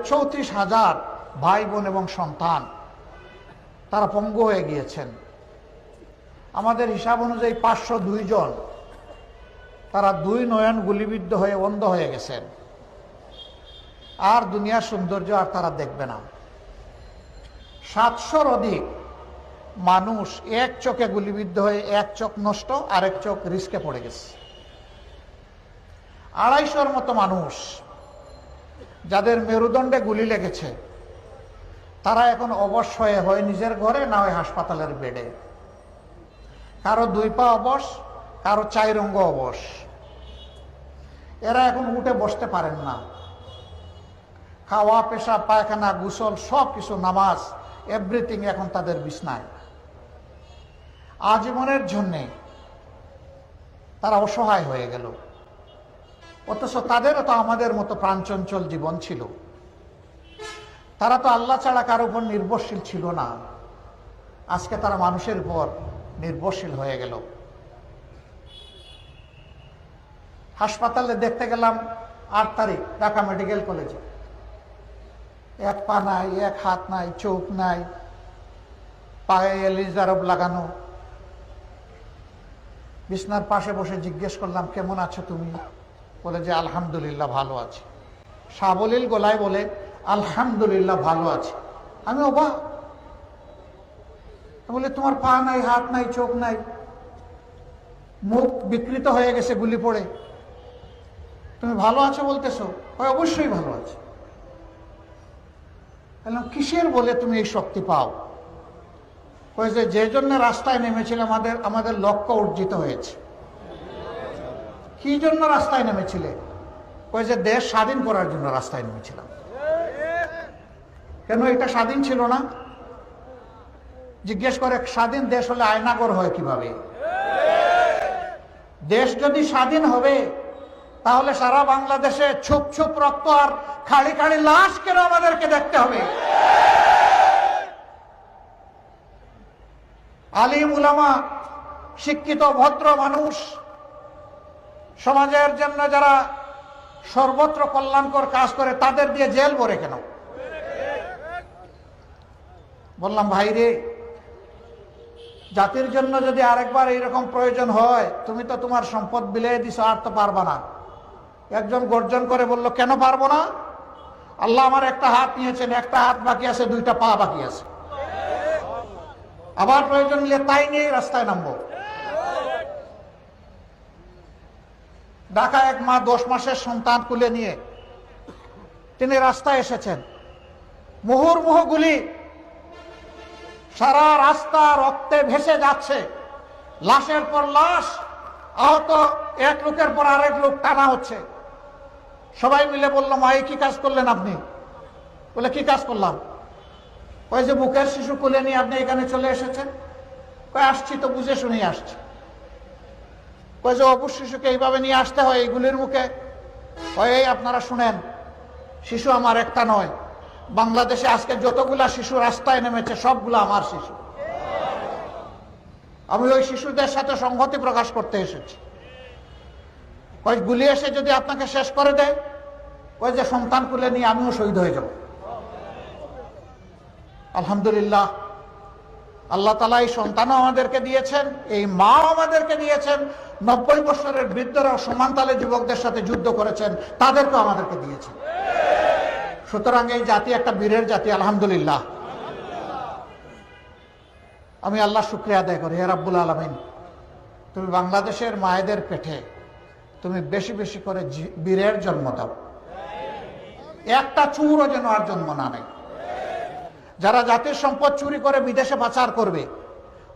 34,000 ভাই বোন এবং সন্তান তারা পঙ্গু হয়ে গিয়েছেন। আমাদের হিসাব অনুযায়ী 502 জন তারা 2 নয়ন গুলিবিদ্ধ হয়ে অন্ধ হয়ে গেছেন। আর দুনিয়ার সৌন্দর্য আর তারা দেখবে না। 700-র অধিক মানুষ এক চোখে গুলিবিদ্ধ হয়ে এক চোখ নষ্ট, আরেক চোখ রিস্কে পড়ে গেছে। 250-র মতো মানুষ যাদের মেরুদণ্ডে গুলি লেগেছে তারা এখন অবশ হয়ে হয় নিজের ঘরে, না হয় হাসপাতালের বেডে। কারো 2 পা অবশ, কারো 4 অঙ্গ অবশ। এরা এখন উঠে বসতে পারেন না। খাওয়া, পেশাব, পায়খানা, গোসল সব কিছু, নামাজ, এভরিথিং এখন তাদের বিছনায়। আজীবনের জন্যে তারা অসহায় হয়ে গেল। অথচ তাদেরও তো আমাদের মতো প্রাণচঞ্চল জীবন ছিল। তারা তো আল্লাহ ছাড়া কারো উপর নির্ভরশীল ছিল না। আজকে তারা মানুষের উপর নির্ভরশীল হয়ে গেল। হাসপাতালে দেখতে গেলাম 8 তারিখ ঢাকা মেডিকেল কলেজে। 1 পা নাই, 1 হাত নাই, চোখ নাই, পায়ে এলিজারব লাগানো। বিছনার পাশে বসে জিজ্ঞেস করলাম, কেমন আছো তুমি? বলে যে আলহামদুলিল্লাহ ভালো আছি। সাবলীল গলায় বলে আলহামদুলিল্লাহ ভালো আছি। আমি অবাক। বলে তোমার পা নাই, হাত নাই, চোখ নাই, মুখ বিকৃত হয়ে গেছে গুলি পড়ে, তুমি ভালো আছো বলতেছো? অবশ্যই ভালো আছে। কিসের বলে তুমি এই শক্তি পাও? যে জন্য রাস্তায় নেমেছিলাম আমাদের লক্ষ্য অর্জিত হয়েছে। কি জন্য রাস্তায় নেমেছিলে? যে দেশ স্বাধীন করার জন্য রাস্তায় নেমেছিলাম। কেন এটা স্বাধীন ছিল না? জিজ্ঞেস করে, স্বাধীন দেশ হলে আয়নাগর হয় কিভাবে? দেশ যদি স্বাধীন হবে তাহলে সারা বাংলাদেশে ছুপ ছুপ রক্ত আর খালি খালি লাশ কেন আমাদেরকে দেখতে হবে? আলিম উলামা, শিক্ষিত ভদ্র মানুষ, সমাজের জন্য যারা সর্বত্র কল্যাণকর কাজ করে তাদের দিয়ে জেল ভরে কেন? বললাম, ভাই রে, জাতির জন্য যদি আরেকবার এইরকম প্রয়োজন হয়, তুমি তো তোমার সম্পদ বিলিয়ে দিছো, আর তো পারবা না। একজন গর্জন করে বলল, কেন পারবো না? আল্লাহ আমার একটা হাত নিয়েছেন, একটা হাত বাকি আছে, 2টা পা বাকি আছে। আবার প্রয়োজন নিলে তাই নিয়ে রাস্তায় নামবো। ঢাকা এক মা 10 মাসের সন্তান কুলে নিয়ে তিনি রাস্তায় এসেছেন। মুহুর্মুহু গুলি, সারা রাস্তা রক্তে ভেসে যাচ্ছে, লাশের পর লাশ, আহত এক লোকের পর আরেক লোক টানা হচ্ছে। সবাই মিলে বলল, মা এই কি কাজ করলেন আপনি? বলে, কি কাজ করলাম? যে বুকের শিশু কোলে নিয়ে আপনি এখানে চলে এসেছেন। আসছি তো, বুঝে শুনেই আসছি। যে অবুজ শিশুকে এইভাবে নিয়ে আসতে হয় এইগুলির মুখে? এই আপনারা শুনেন, শিশু আমার একটা নয়, বাংলাদেশে আজকে যতগুলা শিশু রাস্তায় নেমেছে সবগুলো আমার শিশু। আমি ওই শিশুদের সাথে সংহতি প্রকাশ করতে এসেছি। গুলি এসে যদি আপনাকে শেষ করে দেয়, যে সন্তান কুলে নিয়ে আমিও শহীদ হয়ে যাব। আলহামদুলিল্লাহ, আল্লাহ তাআলা এই সন্তানও আমাদেরকে দিয়েছেন, এই মা আমাদেরকে দিয়েছেন। 90 বছরের বৃদ্ধরাও সমান তালে যুবকদের সাথে যুদ্ধ করেছেন, তাদেরকেও আমাদেরকে দিয়েছেন। সুতরাং এই জাতি একটা বীরের জাতি, আলহামদুলিল্লাহ। আমি আল্লাহ শুকরিয়া আদায় করি, হে রাব্বুল আলামিন, তুমি বাংলাদেশের মায়েদের পেটে তুমি বেশি বেশি করে বীরের জন্ম দাও। একটা চুরও যেন আর জন্ম না নেয়। যারা জাতির সম্পদ চুরি করে বিদেশে পাচার করবে,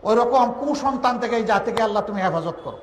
ওই রকম কুসন্তান থেকে এই জাতিকে আল্লাহ তুমি হেফাজত করো।